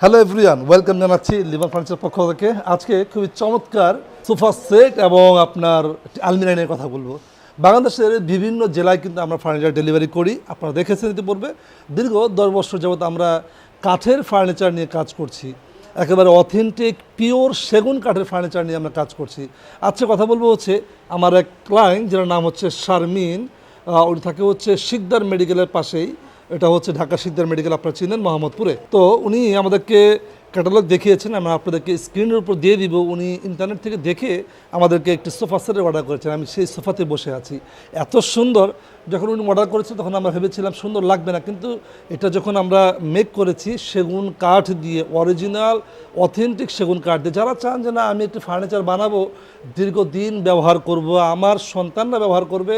Hello everyone, welcome জানাচ্ছি liver furniture পক্ষ থেকে। আজকে খুবই চমৎকার সোফা সেট এবং আপনার আলমিরা নিয়ে কথা বলবো। বাংলাদেশের বিভিন্ন জেলায় কিন্তু আমরা ফার্নিচার ডেলিভারি করি, আপনারা দেখেছেন ইতিপূর্বে। দীর্ঘ 10 বছর যাবত আমরা কাঠের ফার্নিচার নিয়ে কাজ করছি, একেবারে অথেন্টিক পিওর সেগুন কাঠের ফার্নিচার নিয়ে আমরা কাজ করছি। আজকে কথা বলবো হচ্ছে আমার এক ক্লায়েন্ট, যার নাম হচ্ছে শারমিন। উনি থাকে হচ্ছে শিকদার মেডিকেলের পাশেই, এটা হচ্ছে ঢাকা শিকদার মেডিকেল, আপনারা চিনেন, মোহাম্মদপুরে। তো উনি আমাদেরকে ক্যাটালগ দেখিয়েছেন, আমরা আপনাদেরকে স্ক্রিনের উপর দিয়ে দিব। উনি ইন্টারনেট থেকে দেখে আমাদেরকে একটি সোফা সেটের অর্ডার করেছেন। আমি সেই সোফাতে বসে আছি, এত সুন্দর। যখন উনি অর্ডার করেছেন তখন আমরা ভেবেছিলাম সুন্দর লাগবে না, কিন্তু এটা যখন আমরা মেক করেছি সেগুন কাঠ দিয়ে, অরিজিনাল অথেন্টিক সেগুন কাঠ দিয়ে। যারা চান যে না আমি একটি ফার্নিচার বানাবো, দীর্ঘদিন ব্যবহার করব, আমার সন্তানরা ব্যবহার করবে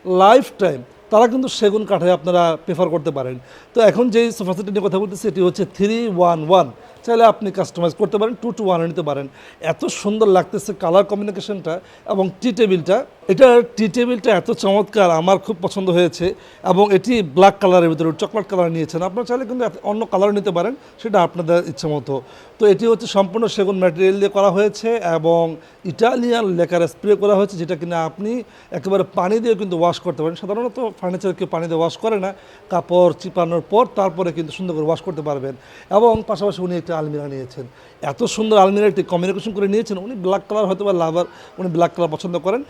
লাইফ টাইম, তারা কিন্তু সেগুন কাঠে আপনারা প্রেফার করতে পারেন। তো এখন যেই সোফা সেটটি নিয়ে কথা বলতেছি এটি হচ্ছে 3-1-1, চাইলে আপনি কাস্টমাইজ করতে পারেন, 2-to-1 নিতে পারেন। এত সুন্দর লাগতেছে কালার কম্বিনেশনটা এবং টি টেবিলটা, এটার টি টেবিলটা এত চমৎকার, আমার খুব পছন্দ হয়েছে। এবং এটি ব্ল্যাক কালারের ভিতরে চকলেট কালার নিয়েছেন, আপনারা চাইলে কিন্তু অন্য কালার নিতে পারেন, সেটা আপনাদের ইচ্ছে মতো। তো এটি হচ্ছে সম্পূর্ণ সেগুন ম্যাটেরিয়াল দিয়ে করা হয়েছে এবং ইটালিয়ান লেকার স্প্রে করা হয়েছে, যেটা কিনা আপনি একেবারে পানি দিয়ে কিন্তু ওয়াশ করতে পারেন। সাধারণত ফার্নিচার কেউ পানি দিয়ে ওয়াশ করে না, কাপড় চিপানোর পর তারপরে কিন্তু সুন্দর করে ওয়াশ করতে পারবেন। এবং পাশাপাশি উনি একটা আলমিরা নিয়েছেন, এত সুন্দর আলমিরা একটি কমিউনিকেশন করে নিয়েছেন। উনি ব্ল্যাক কালার হয়তো বা লাভার, উনি ব্ল্যাক কালার পছন্দ করেন।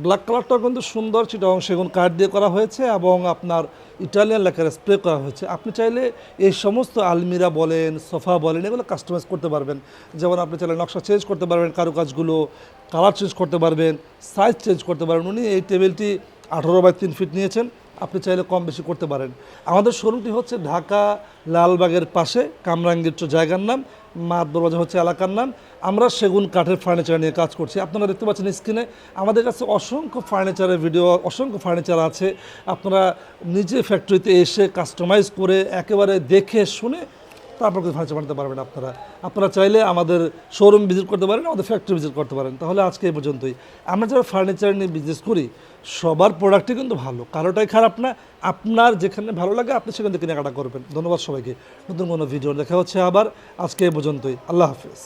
ব্ল্যাক কালারটাও কিন্তু সুন্দর, সেটা সেগুন কাঠ দিয়ে করা হয়েছে এবং আপনার ইটালিয়ান লেকার স্প্রে করা হয়েছে। আপনি চাইলে এই সমস্ত আলমিরা বলেন, সোফা বলেন, এগুলো কাস্টমাইজ করতে পারবেন। যেমন আপনি চাইলে নকশা চেঞ্জ করতে পারবেন, কারুকাজগুলো কালার চেঞ্জ করতে পারবেন, সাইজ চেঞ্জ করতে পারবেন। উনি এই টেবিলটি 18x3 ফিট নিয়েছেন, আপনি চাইলে কম বেশি করতে পারেন। আমাদের শোরুমটি হচ্ছে ঢাকা লালবাগের পাশে, কামরাঙ্গীর জায়গার নাম, মাতবর বাজার হচ্ছে এলাকার নাম। আমরা সেগুন কাঠের ফার্নিচার নিয়ে কাজ করছি। আপনারা দেখতে পাচ্ছেন স্ক্রিনে আমাদের কাছে অসংখ্য ফার্নিচারের ভিডিও, অসংখ্য ফার্নিচার আছে। আপনারা নিজে ফ্যাক্টরিতে এসে কাস্টমাইজ করে একেবারে দেখে শুনে তারপর কিন্তু ফার্নিচার বানাতে পারবেন। আপনারা চাইলে আমাদের শোরুম ভিজিট করতে পারেন, আমাদের ফ্যাক্টরি ভিজিট করতে পারেন। তাহলে আজকে এই পর্যন্তই। আমরা যারা ফার্নিচার নিয়ে বিজনেস করি সবার প্রোডাক্টই কিন্তু ভালো, কারোটাই খারাপ না। আপনার যেখানে ভালো লাগে আপনি সেখান থেকে কেনাকাটা করবেন। ধন্যবাদ সবাইকে। নতুন কোনো ভিডিও দেখা হচ্ছে আবার। আজকে এই পর্যন্তই। আল্লাহ হাফিজ।